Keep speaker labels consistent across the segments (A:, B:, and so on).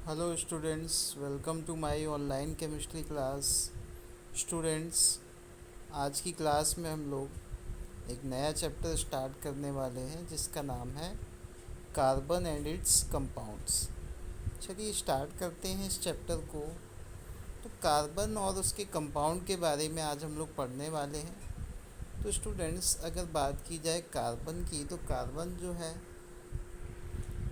A: Hello students, welcome to my online chemistry class. Students, आज की class में हम लोग एक नया चैप्टर स्टार्ट करने वाले हैं जिसका नाम है कार्बन एंड इट्स कंपाउंड्स। चलिए स्टार्ट करते हैं इस चैप्टर को। तो कार्बन और उसके कंपाउंड के बारे में आज हम लोग पढ़ने वाले हैं। तो स्टूडेंट्स, अगर बात की जाए कार्बन की, तो कार्बन जो है,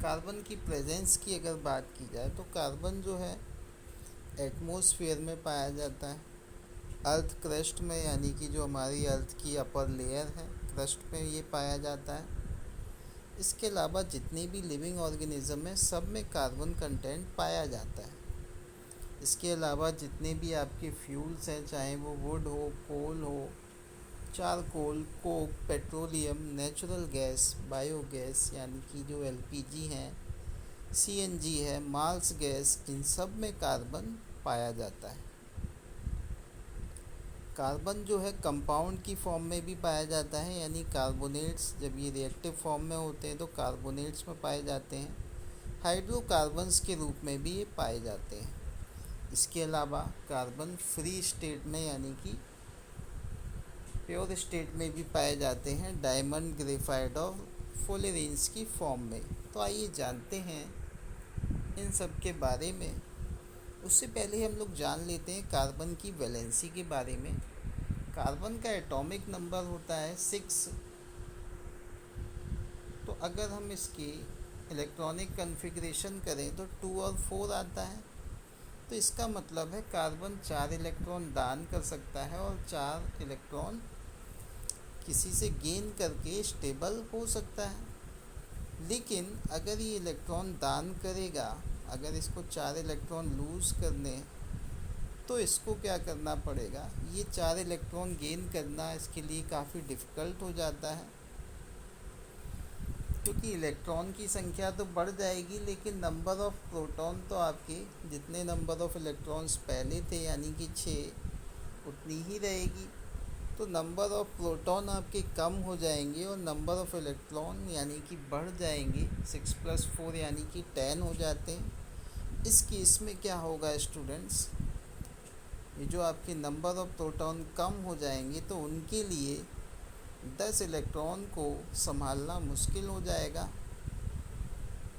A: कार्बन की प्रेजेंस की अगर बात की जाए तो कार्बन जो है एटमॉस्फेयर में पाया जाता है, अर्थ क्रस्ट में, यानी कि जो हमारी अर्थ की अपर लेयर है क्रस्ट में ये पाया जाता है। इसके अलावा जितने भी लिविंग ऑर्गेनिज्म हैं सब में कार्बन कंटेंट पाया जाता है। इसके अलावा जितने भी आपके फ्यूल्स हैं, चाहे वो वुड हो, कोल हो, charcoal, Coke, petroleum, natural gas, biogas यानी कि जो एलपीजी हैं, सीएनजी है, मार्स गैस, इन सब में कार्बन पाया जाता है। कार्बन जो है कंपाउंड की फॉर्म में भी पाया जाता है, यानी कार्बोनेट्स, जब ये रिएक्टिव फॉर्म में होते हैं तो कार्बोनेट्स में पाए जाते हैं। हाइड्रोकार्बन्स के रूप में भी ये पाए जाते हैं। इसके अलावा कार्बन फ्री स्टेट में, यानी कि प्योर स्टेट में भी पाए जाते हैं, डायमंड, ग्रेफाइट और फुलेरेंस की फॉर्म में। तो आइए जानते हैं इन सब के बारे में। उससे पहले हम लोग जान लेते हैं कार्बन की वैलेंसी के बारे में। कार्बन का एटॉमिक नंबर होता है 6। तो अगर हम इसकी इलेक्ट्रॉनिक कन्फिग्रेशन करें तो 2 और 4 आता है। तो इसका मतलब है कार्बन 4 इलेक्ट्रॉन दान कर सकता है और 4 इलेक्ट्रॉन किसी से गेन करके स्टेबल हो सकता है। लेकिन अगर ये इलेक्ट्रॉन दान करेगा, अगर इसको 4 इलेक्ट्रॉन लूज़ करने, तो इसको क्या करना पड़ेगा, ये 4 इलेक्ट्रॉन गेन करना इसके लिए काफ़ी डिफ़िकल्ट हो जाता है, क्योंकि इलेक्ट्रॉन की संख्या तो बढ़ जाएगी लेकिन नंबर ऑफ़ प्रोटॉन तो आपके जितने नंबर ऑफ़ इलेक्ट्रॉन्स पहले थे यानी कि 6 उतनी ही रहेगी। तो नंबर ऑफ़ प्रोटॉन आपके कम हो जाएंगे और नंबर ऑफ़ इलेक्ट्रॉन यानी कि बढ़ जाएंगे। 6 + 4 यानी कि 10 हो जाते हैं। इस केस में क्या होगा स्टूडेंट्स, ये जो आपके नंबर ऑफ़ प्रोटॉन कम हो जाएंगे तो उनके लिए 10 इलेक्ट्रॉन को संभालना मुश्किल हो जाएगा।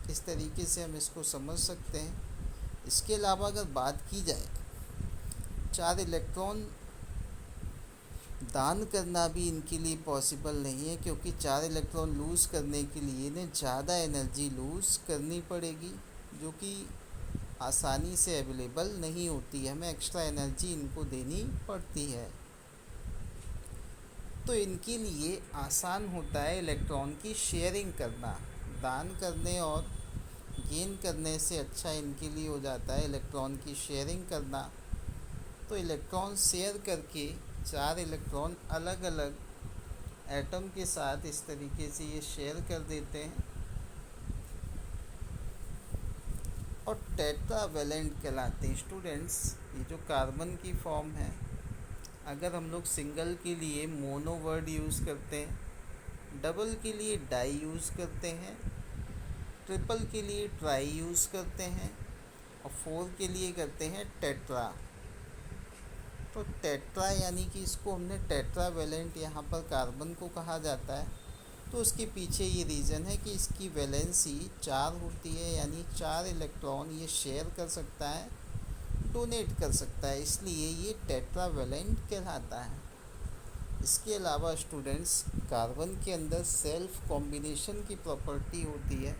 A: इस तरीके से हम इसको समझ सकते हैं। इसके अलावा अगर बात की जाए, 4 इलेक्ट्रॉन दान करना भी इनके लिए पॉसिबल नहीं है, क्योंकि 4 इलेक्ट्रॉन लूज़ करने के लिए इन्हें ज़्यादा एनर्जी लूज़ करनी पड़ेगी, जो कि आसानी से अवेलेबल नहीं होती है। हमें एक्स्ट्रा एनर्जी इनको देनी पड़ती है। तो इनके लिए आसान होता है इलेक्ट्रॉन की शेयरिंग करना। दान करने और गेन करने से अच्छा इनके लिए हो जाता है इलेक्ट्रॉन की शेयरिंग करना। तो इलेक्ट्रॉन शेयर करके 4 इलेक्ट्रॉन अलग अलग एटम के साथ इस तरीके से ये शेयर कर देते हैं और टेट्रावेलेंट कहलाते हैं। स्टूडेंट्स, ये जो कार्बन की फॉर्म है, अगर हम लोग सिंगल के लिए मोनो वर्ड यूज़ करते हैं, डबल के लिए डाई यूज़ करते हैं, ट्रिपल के लिए ट्राई यूज़ करते हैं और 4 के लिए करते हैं टेट्रा। तो टेट्रा यानी कि इसको हमने टेट्रावेलेंट यहाँ पर कार्बन को कहा जाता है। तो उसके पीछे ये रीज़न है कि इसकी वैलेंसी 4 होती है, यानी 4 इलेक्ट्रॉन ये शेयर कर सकता है, डोनेट कर सकता है, इसलिए ये टेट्रावेलेंट कहलाता है। इसके अलावा स्टूडेंट्स, कार्बन के अंदर सेल्फ कॉम्बिनेशन की प्रॉपर्टी होती है,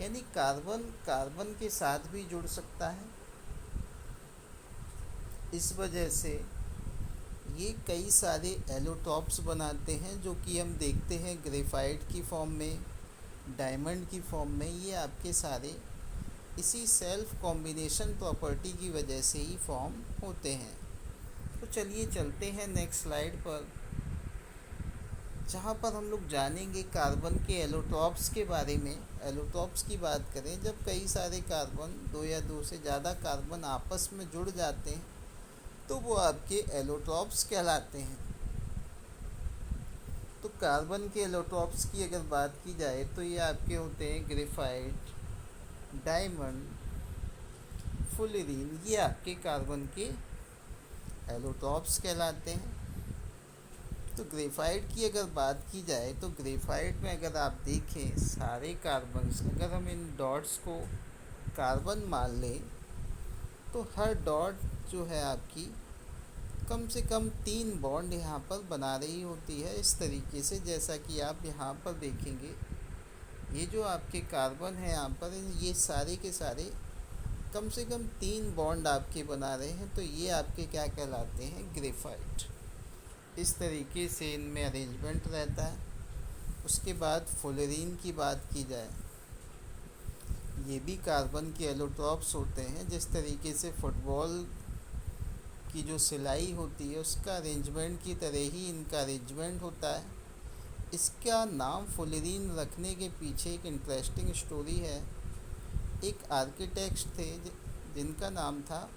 A: यानी कार्बन कार्बन के साथ भी जुड़ सकता है। इस वजह से ये कई सारे एलोटॉप्स बनाते हैं, जो कि हम देखते हैं ग्रेफाइट की फॉर्म में, डायमंड की फॉर्म में। ये आपके सारे इसी सेल्फ कॉम्बिनेशन प्रॉपर्टी की वजह से ही फॉर्म होते हैं। तो चलिए चलते हैं नेक्स्ट स्लाइड पर, जहाँ पर हम लोग जानेंगे कार्बन के एलोटॉप्स के बारे में। एलोटॉप्स की बात करें, जब कई सारे कार्बन, 2 या 2 से ज़्यादा कार्बन आपस में जुड़ जाते हैं तो वो आपके एलोटॉप्स कहलाते हैं। तो कार्बन के एलोटॉप्स की अगर बात की जाए तो ये आपके होते हैं ग्रेफाइट, डायमंड, फुलरीन, ये आपके कार्बन के एलोट्रॉप्स कहलाते हैं। तो ग्रेफाइट की अगर बात की जाए तो ग्रेफाइट में अगर आप देखें सारे कार्बन्स, अगर हम इन डॉट्स को कार्बन मान लें तो हर डॉट जो है आपकी कम से कम 3 बॉन्ड यहाँ पर बना रही होती है, इस तरीके से जैसा कि आप यहाँ पर देखेंगे। ये जो आपके कार्बन है यहाँ पर, ये सारे के सारे कम से कम 3 बॉन्ड आपके बना रहे हैं, तो ये आपके क्या कहलाते हैं, ग्रेफाइट। इस तरीके से इनमें अरेंजमेंट रहता है। उसके बाद फुलरीन की बात की जाए, ये भी कार्बन के एलोट्रॉप्स होते हैं। जिस तरीके से फुटबॉल की जो सिलाई होती है उसका अरेंजमेंट की तरह ही इनका अरेंजमेंट होता है। इसका नाम फुलरीन रखने के पीछे एक इंटरेस्टिंग स्टोरी है। एक आर्किटेक्ट थे जिनका नाम था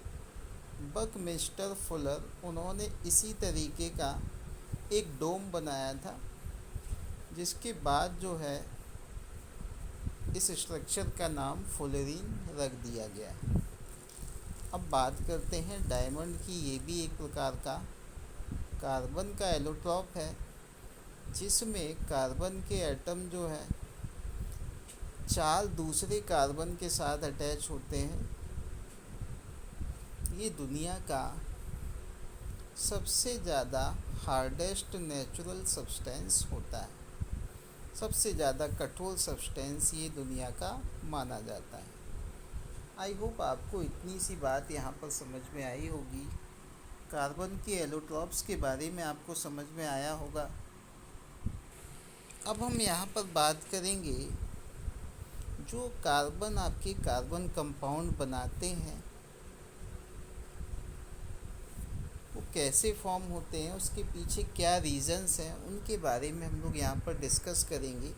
A: बकमिस्टर फुलर। उन्होंने इसी तरीके का एक डोम बनाया था, जिसके बाद जो है इस स्ट्रक्चर का नाम फुलरीन रख दिया गया। अब बात करते हैं डायमंड की। ये भी एक प्रकार का कार्बन का एलोट्रॉप है, जिसमें कार्बन के एटम जो है 4 दूसरे कार्बन के साथ अटैच होते हैं। ये दुनिया का सबसे ज़्यादा हार्डेस्ट नेचुरल सब्सटेंस होता है, सबसे ज़्यादा कठोर सब्सटेंस ये दुनिया का माना जाता है। आई होप आपको इतनी सी बात यहाँ पर समझ में आई होगी। कार्बन के एलोट्रॉप्स के बारे में आपको समझ में आया होगा। अब हम यहाँ पर बात करेंगे जो कार्बन आपके कार्बन कंपाउंड बनाते हैं वो कैसे फॉर्म होते हैं, उसके पीछे क्या रीज़न्स हैं, उनके बारे में हम लोग यहाँ पर डिस्कस करेंगे।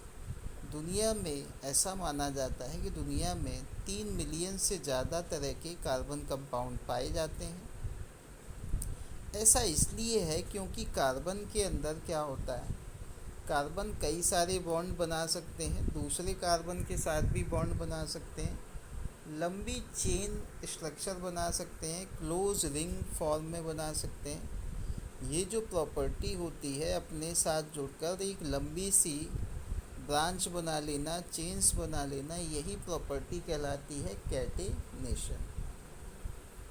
A: दुनिया में ऐसा माना जाता है कि दुनिया में 3 मिलियन से ज़्यादा तरह के कार्बन कंपाउंड पाए जाते हैं। ऐसा इसलिए है क्योंकि कार्बन के अंदर क्या होता है, कार्बन कई सारे बॉन्ड बना सकते हैं, दूसरे कार्बन के साथ भी बॉन्ड बना सकते हैं, लंबी चेन स्ट्रक्चर बना सकते हैं, क्लोज रिंग फॉर्म में बना सकते हैं। ये जो प्रॉपर्टी होती है अपने साथ जुड़कर एक लंबी सी ब्रांच बना लेना, चेन्स बना लेना, यही प्रॉपर्टी कहलाती है कैटेनेशन।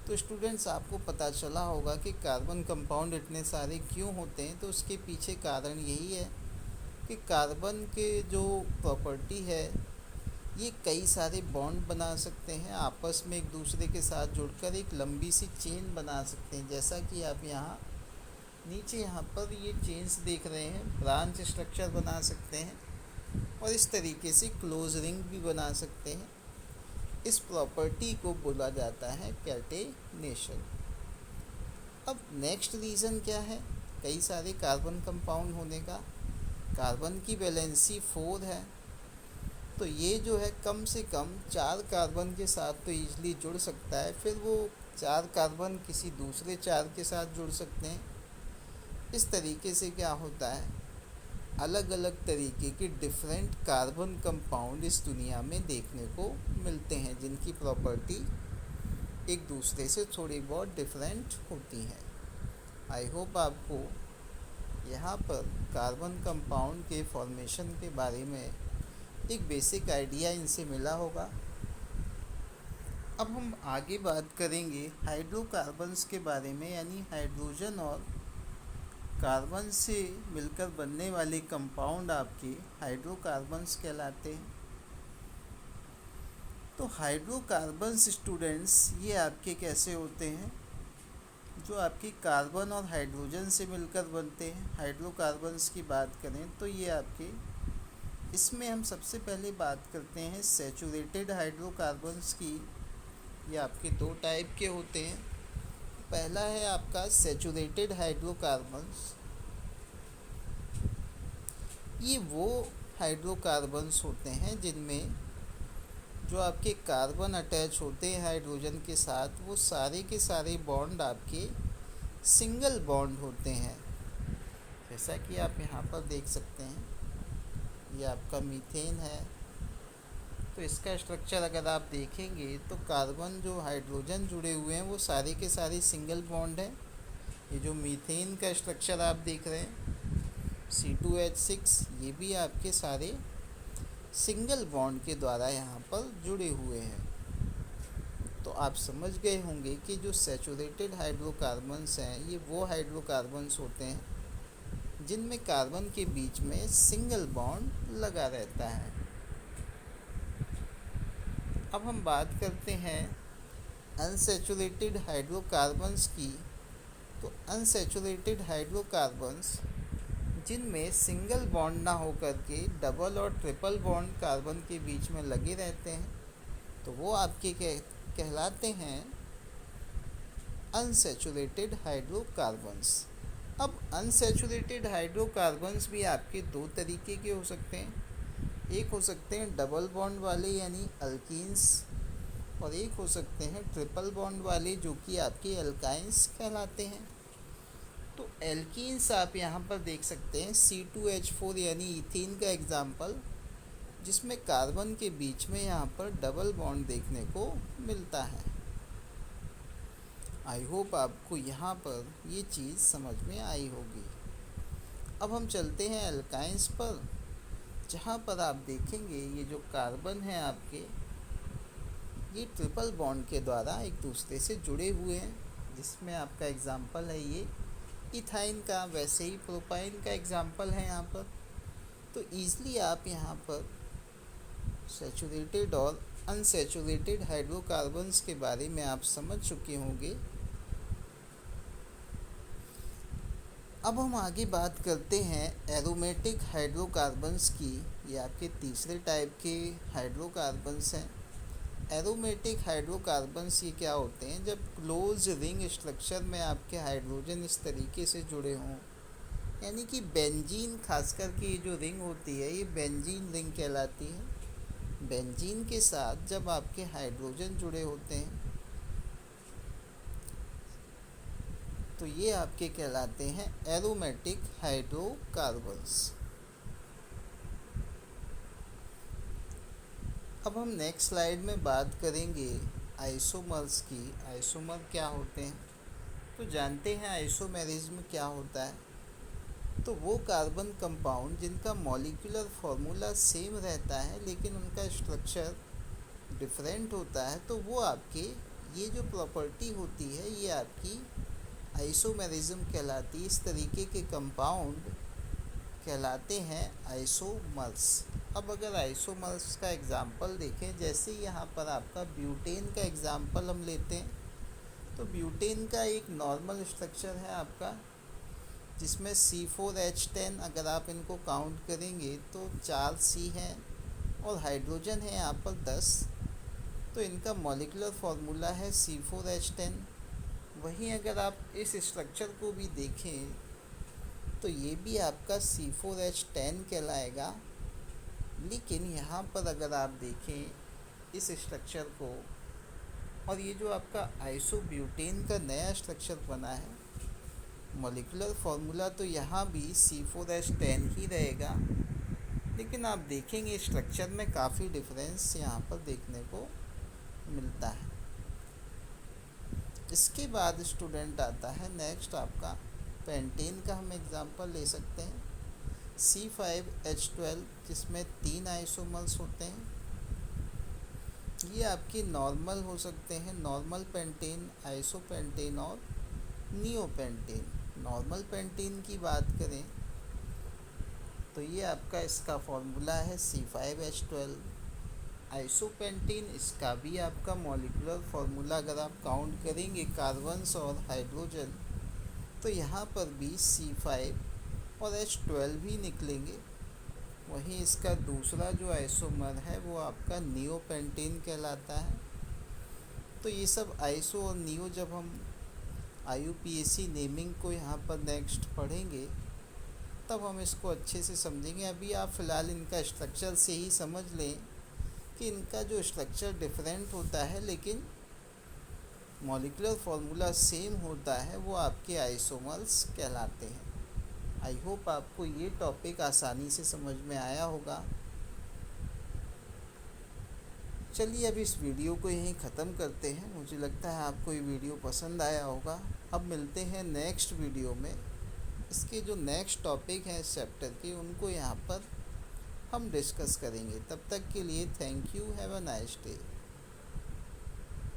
A: तो स्टूडेंट्स, आपको पता चला होगा कि कार्बन कंपाउंड इतने सारे क्यों होते हैं। तो उसके पीछे कारण यही है कि कार्बन के जो प्रॉपर्टी है ये कई सारे बॉन्ड बना सकते हैं, आपस में एक दूसरे के साथ जुड़कर एक लंबी सी चेन बना सकते हैं। जैसा कि आप यहाँ नीचे यहाँ पर ये चेन्स देख रहे हैं, ब्रांच स्ट्रक्चर बना सकते हैं और इस तरीके से क्लोज रिंग भी बना सकते हैं। इस प्रॉपर्टी को बोला जाता है कैटेनेशन। अब नेक्स्ट रीज़न क्या है कई सारे कार्बन कंपाउंड होने का? कार्बन की वैलेंसी 4 है, तो ये जो है कम से कम 4 कार्बन के साथ तो ईजिली जुड़ सकता है, फिर वो 4 कार्बन किसी दूसरे 4 के साथ जुड़ सकते हैं। इस तरीके से क्या होता है, अलग अलग तरीके के डिफरेंट कार्बन कंपाउंड इस दुनिया में देखने को मिलते हैं, जिनकी प्रॉपर्टी एक दूसरे से थोड़ी बहुत डिफरेंट होती हैं। आई होप आपको यहाँ पर कार्बन कंपाउंड के फॉर्मेशन के बारे में एक बेसिक आइडिया इनसे मिला होगा। अब हम आगे बात करेंगे हाइड्रोकार्बन्स के बारे में, यानी हाइड्रोजन और कार्बन से मिलकर बनने वाले कंपाउंड आपके हाइड्रोकार्बन्स कहलाते हैं। तो हाइड्रोकार्बन्स स्टूडेंट्स ये आपके कैसे होते हैं, जो आपके कार्बन और हाइड्रोजन से मिलकर बनते हैं। हाइड्रोकार्बन्स की बात करें तो ये आपके, इसमें हम सबसे पहले बात करते हैं सैचुरेटेड हाइड्रोकार्बन्स की। ये आपके 2 टाइप के होते हैं। पहला है आपका सैचुरेटेड हाइड्रोकार्बन्स। ये वो हाइड्रोकार्बन्स होते हैं जिनमें जो आपके कार्बन अटैच होते हैं हाइड्रोजन के साथ, वो सारे के सारे बॉन्ड आपके सिंगल बॉन्ड होते हैं। जैसा कि आप यहाँ पर देख सकते हैं, ये आपका मीथेन है, तो इसका स्ट्रक्चर अगर आप देखेंगे तो कार्बन जो हाइड्रोजन जुड़े हुए हैं वो सारे के सारे सिंगल बॉन्ड हैं। ये जो मीथेन का स्ट्रक्चर आप देख रहे हैं C2H6, ये भी आपके सारे सिंगल बॉन्ड के द्वारा यहाँ पर जुड़े हुए हैं। तो आप समझ गए होंगे कि जो सैचुरेटेड हाइड्रोकार्बन्स हैं ये वो हाइड्रोकार्बन्स होते हैं जिनमें कार्बन के बीच में सिंगल बॉन्ड लगा रहता है। अब हम बात करते हैं अनसैचुरेटेड हाइड्रोकार्बन्स की। तो अनसैचुरेटेड हाइड्रोकार्बन्स जिनमें सिंगल बॉन्ड ना होकर के डबल और ट्रिपल बॉन्ड कार्बन के बीच में लगे रहते हैं, तो वो आपके कहलाते हैं अनसैचुरेटेड हाइड्रोकार्बन्स। अब अनसैचुरेटेड हाइड्रोकार्बन्स भी आपके दो तरीके के हो सकते हैं। एक हो सकते हैं डबल बॉन्ड वाले यानी अल्कीन्स, और एक हो सकते हैं ट्रिपल बॉन्ड वाले जो कि आपके अल्काइंस कहलाते हैं। तो एल्कीन्स आप यहाँ पर देख सकते हैं C2H4 यानी इथीन का एग्जाम्पल, जिसमें कार्बन के बीच में यहाँ पर डबल बॉन्ड देखने को मिलता है। आई होप आपको यहाँ पर ये चीज़ समझ में आई होगी। अब हम चलते हैं एल्काइंस पर, जहाँ पर आप देखेंगे ये जो कार्बन है आपके, ये ट्रिपल बॉन्ड के द्वारा एक दूसरे से जुड़े हुए हैं, जिसमें आपका एग्जाम्पल है ये इथाइन का, वैसे ही प्रोपाइन का एग्जाम्पल है यहाँ पर। तो ईज़िली आप यहाँ पर सैचुरेटेड और अनसैचुरेटेड हाइड्रोकार्बन्स के बारे में आप समझ चुके होंगे। अब हम आगे बात करते हैं एरोमेटिक हाइड्रोकार्बन्स की। ये आपके तीसरे टाइप के हाइड्रोकार्बन्स हैं। एरोमेटिक हाइड्रोकार्बन्स ये क्या होते हैं, जब क्लोज रिंग स्ट्रक्चर में आपके हाइड्रोजन इस तरीके से जुड़े हों, यानी कि बेंजीन, खासकर के ये जो रिंग होती है ये बेंजीन रिंग कहलाती है। बेंजीन के साथ जब आपके हाइड्रोजन जुड़े होते हैं तो ये आपके कहलाते हैं एरोमेटिक हाइड्रोकार्बन्स। अब हम नेक्स्ट स्लाइड में बात करेंगे आइसोमर्स की। आइसोमर क्या होते हैं, तो जानते हैं आइसोमेरिज्म क्या होता है। तो वो कार्बन कंपाउंड जिनका मॉलिक्यूलर फार्मूला सेम रहता है लेकिन उनका स्ट्रक्चर डिफरेंट होता है, तो वो आपके ये जो प्रॉपर्टी होती है ये आपकी आइसोमेरिज्म कहलाती है। इस तरीके के कंपाउंड कहलाते हैं आइसोमर्स। अब अगर आइसोमर्स का एग्जांपल देखें, जैसे यहाँ पर आपका ब्यूटेन का एग्जांपल हम लेते हैं, तो ब्यूटेन का एक नॉर्मल स्ट्रक्चर है आपका, जिसमें C4H10 अगर आप इनको काउंट करेंगे तो 4 C हैं और हाइड्रोजन है यहाँ पर 10। तो इनका मॉलिक्यूलर फार्मूला है C4H10। वहीं अगर आप इस स्ट्रक्चर को भी देखें तो ये भी आपका C4H10 कहलाएगा, लेकिन यहाँ पर अगर आप देखें इस स्ट्रक्चर को, और ये जो आपका आइसोब्यूटेन का नया स्ट्रक्चर बना है, मॉलिक्यूलर फार्मूला तो यहाँ भी C4H10 ही रहेगा, लेकिन आप देखेंगे स्ट्रक्चर में काफ़ी डिफरेंस यहाँ पर देखने को मिलता है। इसके बाद स्टूडेंट आता है नेक्स्ट आपका पेंटेन का। हम एग्जांपल ले सकते हैं C5H12, जिसमें 3 आइसोमर्स होते हैं। ये आपके नॉर्मल हो सकते हैं, नॉर्मल पेंटेन, आइसोपेंटेन और नियोपेंटेन। नॉर्मल पेंटेन की बात करें तो ये आपका इसका फॉर्मूला है C5H12। आइसोपेंटेन, इसका भी आपका मॉलिक्यूलर फार्मूला अगर आप काउंट करेंगे कार्बन्स और हाइड्रोजन, तो यहाँ पर भी C5 और H12 भी निकलेंगे। वहीं इसका दूसरा जो आइसोमर है वो आपका नियोपेंटेन कहलाता है। तो ये सब आइसो और नियो जब हम IUPAC नेमिंग को यहाँ पर नेक्स्ट पढ़ेंगे तब हम इसको अच्छे से समझेंगे। अभी आप फ़िलहाल इनका स्ट्रक्चर से ही समझ लें कि इनका जो स्ट्रक्चर डिफरेंट होता है लेकिन मॉलिक्यूलर फार्मूला सेम होता है, वो आपके आइसोमर्स कहलाते हैं। आई होप आपको ये टॉपिक आसानी से समझ में आया होगा। चलिए अब इस वीडियो को यहीं ख़त्म करते हैं। मुझे लगता है आपको ये वीडियो पसंद आया होगा। अब मिलते हैं नेक्स्ट वीडियो में। इसके जो नेक्स्ट टॉपिक हैं इस चैप्टर के, उनको यहाँ पर हम डिस्कस करेंगे। तब तक के लिए thank you, have a nice day.